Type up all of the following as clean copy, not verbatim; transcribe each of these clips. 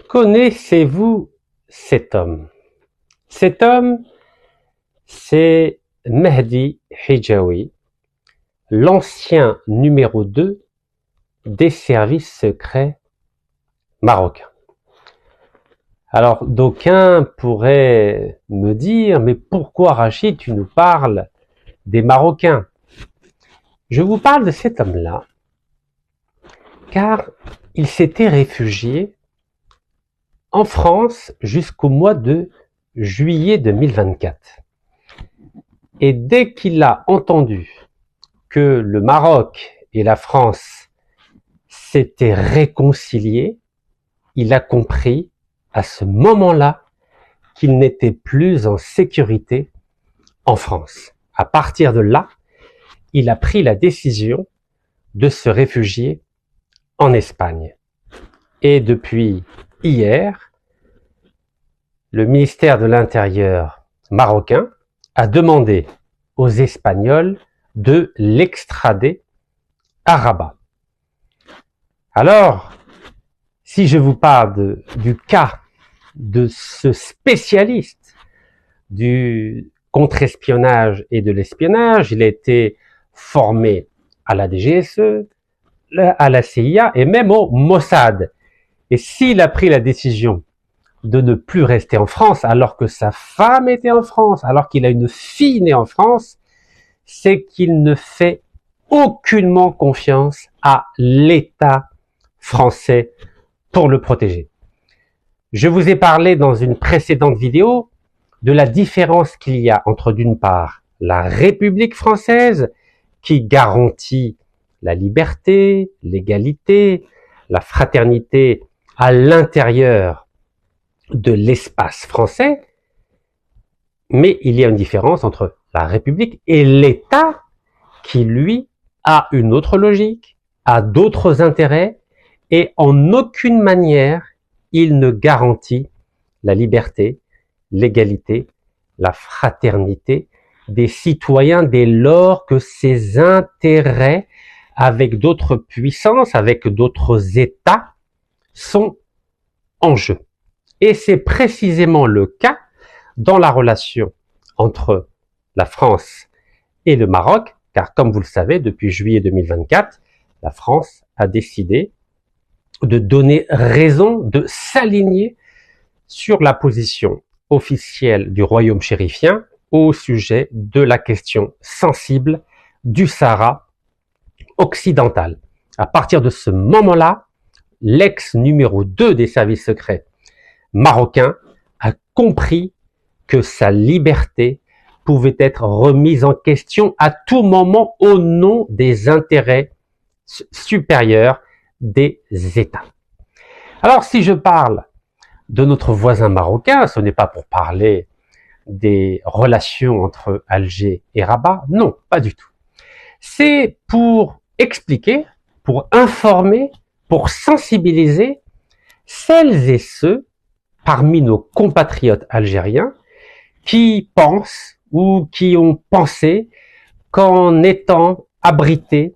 Connaissez-vous cet homme? Cet homme, c'est Mehdi Hijawi, l'ancien numéro 2 des services secrets marocains. Alors, d'aucuns pourraient me dire, mais pourquoi Rachid, tu nous parles des Marocains? Je vous parle de cet homme-là, car il s'était réfugié en France jusqu'au mois de juillet 2024. Et dès qu'il a entendu que le Maroc et la France s'étaient réconciliés, il a compris à ce moment-là qu'il n'était plus en sécurité en France. À partir de là, il a pris la décision de se réfugier en Espagne. Et depuis hier, le ministère de l'Intérieur marocain a demandé aux Espagnols de l'extrader à Rabat. Alors, si je vous parle du cas de ce spécialiste du contre-espionnage et de l'espionnage, il a été formé à la DGSE, à la CIA et même au Mossad. Et s'il a pris la décision de ne plus rester en France alors que sa femme était en France, alors qu'il a une fille née en France, c'est qu'il ne fait aucunement confiance à l'État français pour le protéger. Je vous ai parlé dans une précédente vidéo de la différence qu'il y a entre d'une part la République française qui garantit la liberté, l'égalité, la fraternité à l'intérieur de l'espace français, mais il y a une différence entre la République et l'État qui, lui, a une autre logique, a d'autres intérêts et en aucune manière il ne garantit la liberté, l'égalité, la fraternité des citoyens dès lors que ces intérêts avec d'autres puissances, avec d'autres États sont en jeu. Et c'est précisément le cas dans la relation entre la France et le Maroc, car comme vous le savez, depuis juillet 2024, la France a décidé de donner raison, de s'aligner sur la position officielle du royaume chérifien au sujet de la question sensible du Sahara occidental. À partir de ce moment-là, l'ex numéro 2 des services secrets marocains a compris que sa liberté pouvait être remise en question à tout moment au nom des intérêts supérieurs des États. Alors, si je parle de notre voisin marocain, ce n'est pas pour parler des relations entre Alger et Rabat, non, pas du tout. C'est pour expliquer, pour informer, pour sensibiliser celles et ceux parmi nos compatriotes algériens qui pensent ou qui ont pensé qu'en étant abrités,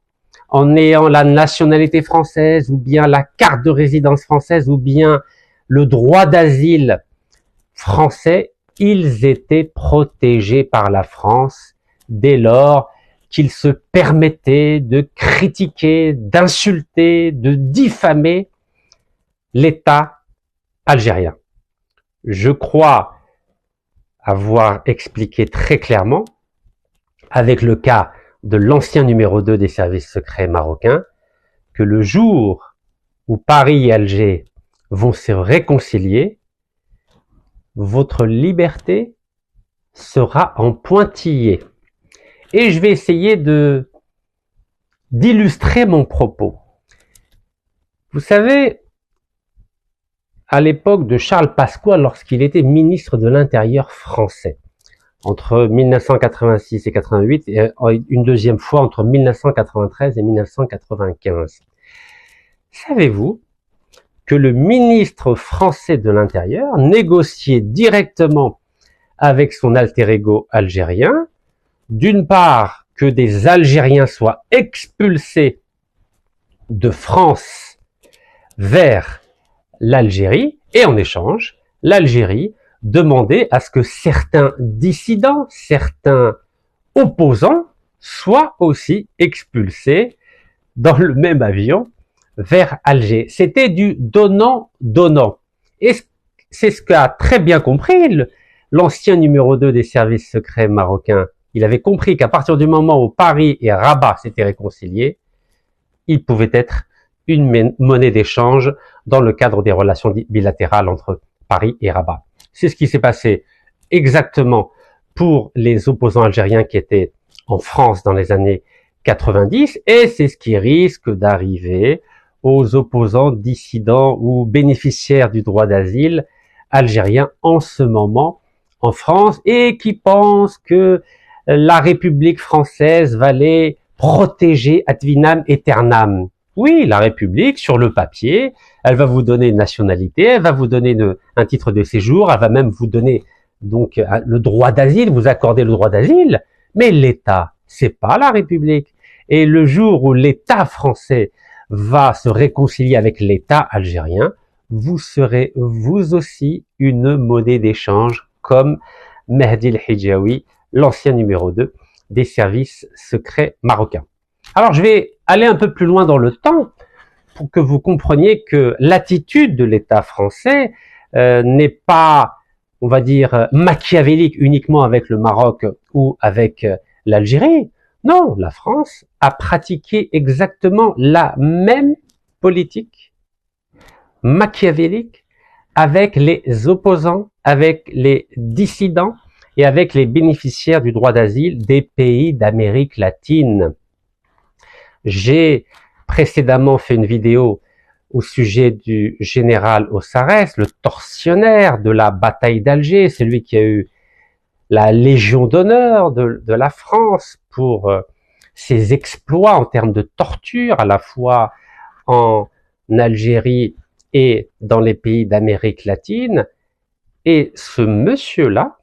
en ayant la nationalité française ou bien la carte de résidence française ou bien le droit d'asile français, ils étaient protégés par la France dès lors qu'ils se permettaient de critiquer, d'insulter, de diffamer l'État algérien. Je crois avoir expliqué très clairement, avec le cas de l'ancien numéro 2 des services secrets marocains, que le jour où Paris et Alger vont se réconcilier, votre liberté sera en pointillé. Et je vais essayer d'illustrer mon propos. Vous savez, à l'époque de Charles Pasqua, lorsqu'il était ministre de l'Intérieur français, entre 1986 et 88, et une deuxième fois entre 1993 et 1995. Savez-vous que le ministre français de l'Intérieur négociait directement avec son alter ego algérien, d'une part que des Algériens soient expulsés de France vers l'Algérie, Et en échange, l'Algérie demandait à ce que certains dissidents, certains opposants soient aussi expulsés dans le même avion vers Alger. C'était du donnant-donnant. Et c'est ce qu'a très bien compris l'ancien numéro 2 des services secrets marocains. Il avait compris qu'à partir du moment où Paris et Rabat s'étaient réconciliés, il pouvait être une monnaie d'échange dans le cadre des relations bilatérales entre Paris et Rabat. C'est ce qui s'est passé exactement pour les opposants algériens qui étaient en France dans les années 90, et c'est ce qui risque d'arriver aux opposants dissidents ou bénéficiaires du droit d'asile algériens en ce moment en France, et qui pensent que la République française va les protéger ad vinam aeternam. Oui, la République, sur le papier, elle va vous donner une nationalité, elle va vous donner un titre de séjour, elle va même vous donner donc le droit d'asile, vous accorder le droit d'asile, mais l'État, c'est pas la République. Et le jour où l'État français va se réconcilier avec l'État algérien, vous serez vous aussi une monnaie d'échange comme Mehdi El-Hijawi, l'ancien numéro 2 des services secrets marocains. Alors je vais aller un peu plus loin dans le temps pour que vous compreniez que l'attitude de l'État français n'est pas, on va dire, machiavélique uniquement avec le Maroc ou avec l'Algérie. Non, la France a pratiqué exactement la même politique machiavélique avec les opposants, avec les dissidents et avec les bénéficiaires du droit d'asile des pays d'Amérique latine. J'ai précédemment fait une vidéo au sujet du général Ossarès, le tortionnaire de la bataille d'Alger, celui qui a eu la Légion d'honneur de la France pour ses exploits en termes de torture, à la fois en Algérie et dans les pays d'Amérique latine. Et ce monsieur-là,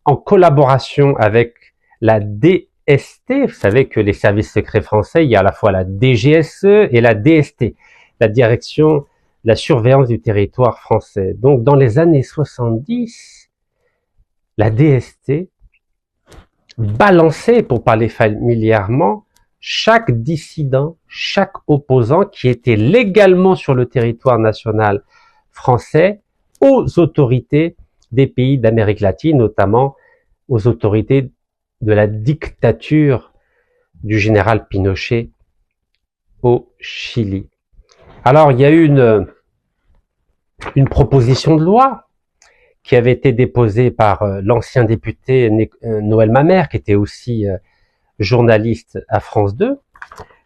en collaboration avec la DST, vous savez que les services secrets français, il y a à la fois la DGSE et la DST, la Direction de la surveillance du territoire français. Donc dans les années 70, la DST balançait, pour parler familièrement, chaque dissident, chaque opposant qui était légalement sur le territoire national français aux autorités des pays d'Amérique latine, notamment aux autorités de la dictature du général Pinochet au Chili. Alors, il y a eu une proposition de loi qui avait été déposée par l'ancien député Noël Mamère, qui était aussi journaliste à France 2.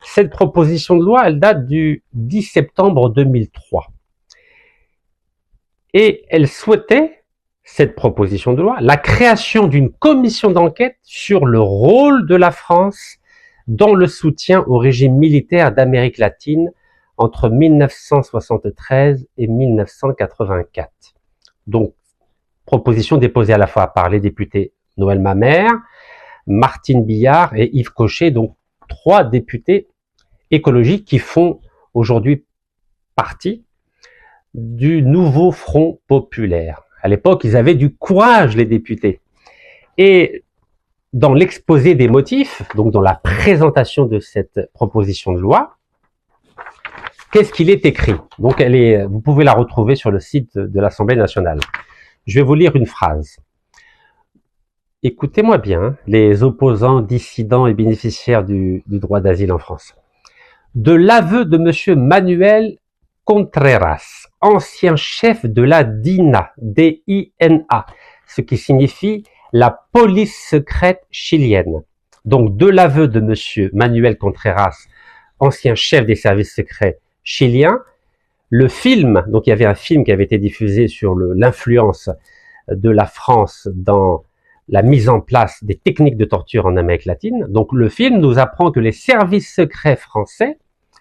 Cette proposition de loi, elle date du 10 septembre 2003. Et elle souhaitait, cette proposition de loi, la création d'une commission d'enquête sur le rôle de la France dans le soutien au régime militaire d'Amérique latine entre 1973 et 1984. Donc, proposition déposée à la fois par les députés Noël Mamère, Martine Billard et Yves Cochet, donc 3 députés écologiques qui font aujourd'hui partie du nouveau Front populaire. À l'époque, ils avaient du courage, les députés. Et dans l'exposé des motifs, donc dans la présentation de cette proposition de loi, qu'est-ce qu'il est écrit? Donc vous pouvez la retrouver sur le site de l'Assemblée nationale. Je vais vous lire une phrase. Écoutez-moi bien, les opposants, dissidents et bénéficiaires du droit d'asile en France. De l'aveu de monsieur Manuel Contreras, ancien chef de la DINA, D-I-N-A, ce qui signifie la police secrète chilienne. Donc, de l'aveu de monsieur Manuel Contreras, ancien chef des services secrets chiliens, le film, donc il y avait un film qui avait été diffusé sur l'influence de la France dans la mise en place des techniques de torture en Amérique latine. Donc le film nous apprend que les services secrets français,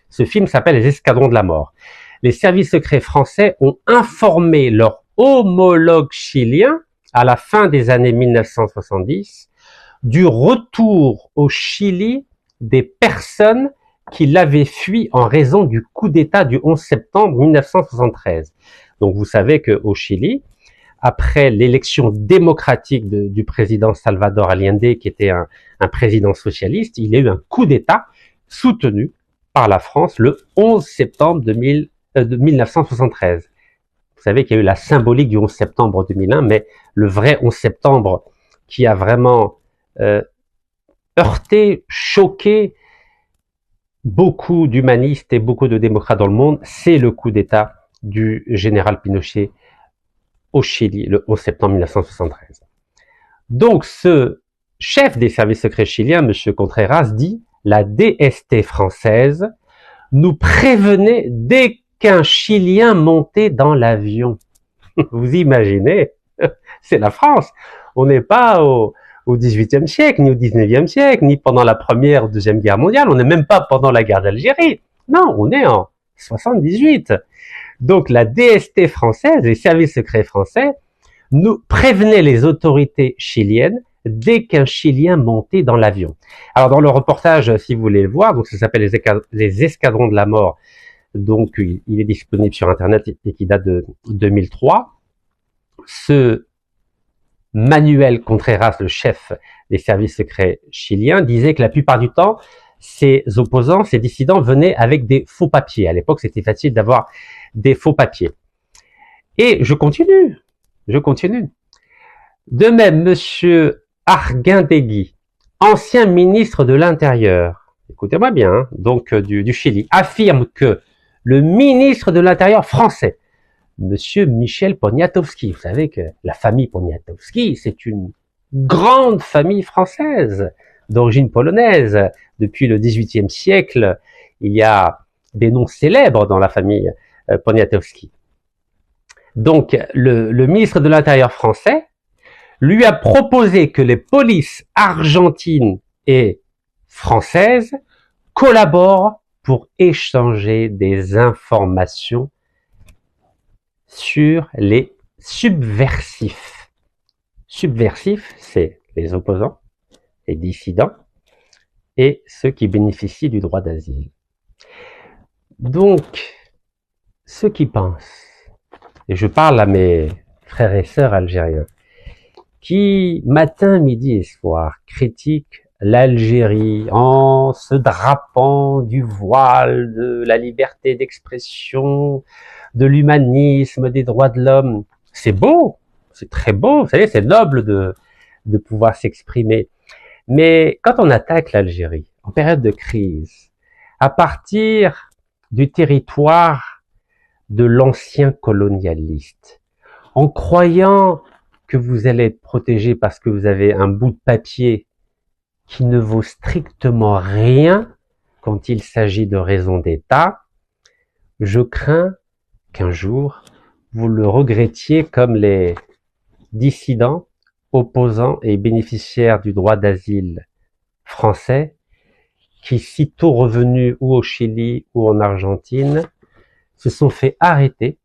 ce film s'appelle Les Escadrons de la mort, les services secrets français ont informé leur homologue chilien à la fin des années 1970 du retour au Chili des personnes qui l'avaient fui en raison du coup d'État du 11 septembre 1973. Donc vous savez qu'au Chili, après l'élection démocratique du président Salvador Allende, qui était un président socialiste, il y a eu un coup d'État soutenu par la France le 11 septembre 1973. Vous savez qu'il y a eu la symbolique du 11 septembre 2001, mais le vrai 11 septembre qui a vraiment heurté, choqué beaucoup d'humanistes et beaucoup de démocrates dans le monde, c'est le coup d'État du général Pinochet au Chili, le 11 septembre 1973. Donc, ce chef des services secrets chiliens, M. Contreras, dit « La DST française nous prévenait dès qu'un Chilien montait dans l'avion. » Vous imaginez, c'est la France. On n'est pas au XVIIIe siècle, ni au XIXe siècle, ni pendant la Première ou Deuxième Guerre mondiale. On n'est même pas pendant la guerre d'Algérie. Non, on est en 78. Donc la DST française, les services secrets français, nous prévenaient les autorités chiliennes dès qu'un Chilien montait dans l'avion. Alors dans le reportage, si vous voulez le voir, donc ça s'appelle les escadrons de la mort. Donc il est disponible sur Internet et qui date de 2003. Ce Manuel Contreras, le chef des services secrets chiliens, disait que la plupart du temps, ces opposants, ces dissidents venaient avec des faux papiers. À l'époque, c'était facile d'avoir des faux papiers. Et je continue. De même, Monsieur Arguindegui, ancien ministre de l'Intérieur, écoutez-moi bien, hein, donc du Chili, affirme que le ministre de l'Intérieur français, Monsieur Michel Poniatowski, vous savez que la famille Poniatowski, c'est une grande famille française d'origine polonaise. Depuis le XVIIIe siècle, il y a des noms célèbres dans la famille Poniatowski. Donc, le ministre de l'Intérieur français lui a proposé que les polices argentines et françaises collaborent pour échanger des informations sur les subversifs. Subversifs, c'est les opposants, les dissidents et ceux qui bénéficient du droit d'asile. Donc, ceux qui pensent, et je parle à mes frères et sœurs algériens, qui matin, midi et soir critiquent l'Algérie en se drapant du voile, de la liberté d'expression, de l'humanisme, des droits de l'homme. C'est beau, c'est très beau, vous savez, c'est noble de pouvoir s'exprimer. Mais quand on attaque l'Algérie, en période de crise, à partir du territoire de l'ancien colonialiste, en croyant que vous allez être protégé parce que vous avez un bout de papier qui ne vaut strictement rien quand il s'agit de raisons d'État, je crains qu'un jour, vous le regrettiez comme les dissidents, opposants et bénéficiaires du droit d'asile français qui, sitôt revenus ou au Chili ou en Argentine, se sont fait arrêter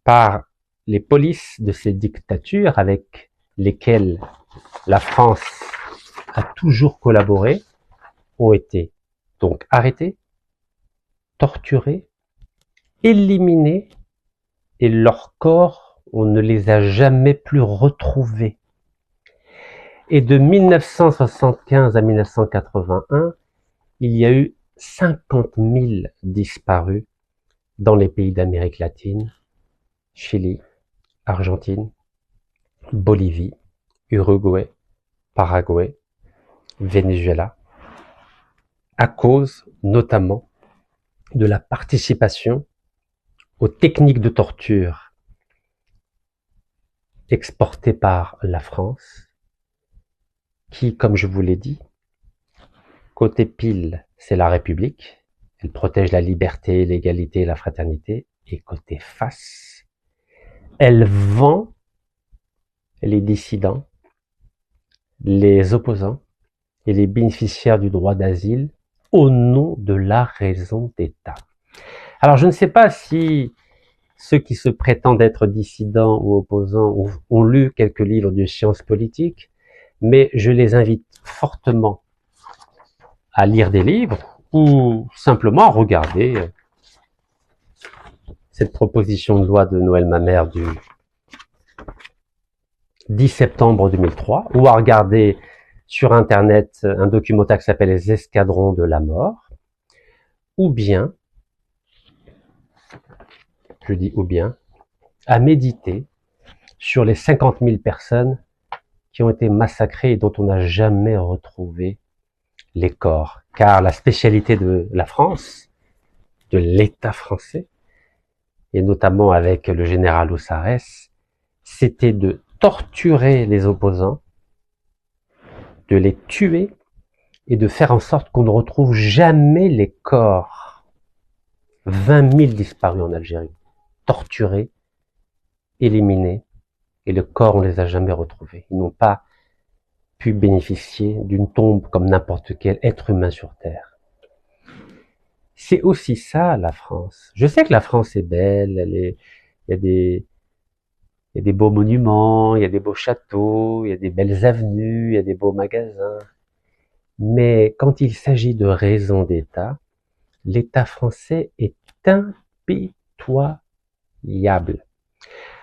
par les polices de ces dictatures avec lesquelles la France a toujours collaboré, ont été donc arrêtés, torturés, éliminés, et leurs corps, on ne les a jamais plus retrouvés. Et de 1975 à 1981, il y a eu 50 000 disparus dans les pays d'Amérique latine, Chili, Argentine, Bolivie, Uruguay, Paraguay, Venezuela, à cause notamment de la participation aux techniques de torture exportées par la France, qui, comme je vous l'ai dit, côté pile, c'est la République, elle protège la liberté, l'égalité et la fraternité, et côté face, elle vend les dissidents, les opposants et les bénéficiaires du droit d'asile au nom de la raison d'État. Alors je ne sais pas si ceux qui se prétendent être dissidents ou opposants ont lu quelques livres de sciences politiques, mais je les invite fortement à lire des livres ou simplement à regarder cette proposition de loi de Noël Mamère du 10 septembre 2003, ou à regarder sur Internet un documentaire qui s'appelle Les Escadrons de la mort, ou bien, je dis ou bien, à méditer sur les 50 000 personnes qui ont été massacrées et dont on n'a jamais retrouvé les corps. Car la spécialité de la France, de l'État français, et notamment avec le général Ossarès, c'était de torturer les opposants, de les tuer et de faire en sorte qu'on ne retrouve jamais les corps. 20 000 disparus en Algérie, torturés, éliminés, et le corps, on ne les a jamais retrouvés. Ils n'ont pas pu bénéficier d'une tombe comme n'importe quel être humain sur Terre. C'est aussi ça, la France. Je sais que la France est belle, il y a des beaux monuments, il y a des beaux châteaux, il y a des belles avenues, il y a des beaux magasins. Mais quand il s'agit de raison d'État, l'État français est impitoyable.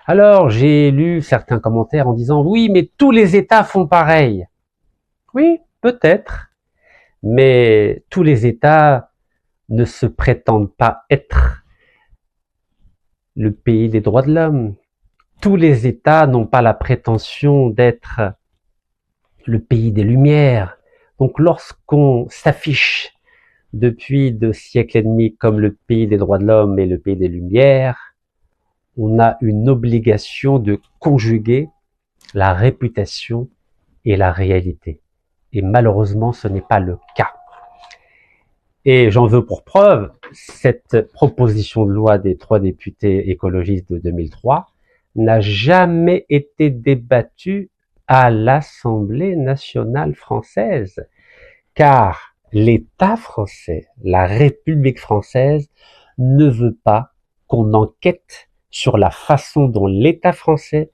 Alors, j'ai lu certains commentaires en disant « Oui, mais tous les États font pareil ». Oui, peut-être, mais tous les États ne se prétendent pas être le pays des droits de l'homme. Tous les États n'ont pas la prétention d'être le pays des Lumières. Donc, lorsqu'on s'affiche depuis 2 siècles et demi comme le pays des droits de l'homme et le pays des Lumières, on a une obligation de conjuguer la réputation et la réalité. Et malheureusement, ce n'est pas le cas. Et j'en veux pour preuve cette proposition de loi des 3 députés écologistes de 2003 n'a jamais été débattue à l'Assemblée nationale française, car l'État français, la République française, ne veut pas qu'on enquête sur la façon dont l'État français,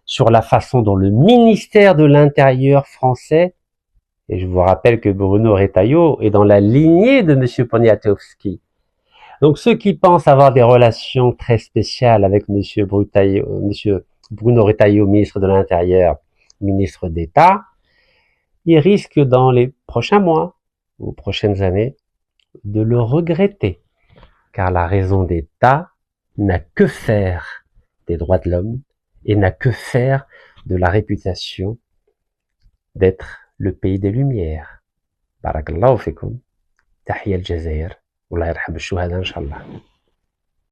sur la façon dont le ministère de l'Intérieur français, et je vous rappelle que Bruno Retailleau est dans la lignée de M. Poniatowski. Donc ceux qui pensent avoir des relations très spéciales avec M. Bruno Retailleau, ministre de l'Intérieur, ministre d'État, ils risquent dans les prochains mois ou prochaines années de le regretter, car la raison d'État n'a que faire des droits de l'homme et n'a que faire de la réputation d'être le pays des Lumières. Barakallahu fikum. Tahiyya al-Jazair. Allah yarham al-shuhada, Inch'Allah.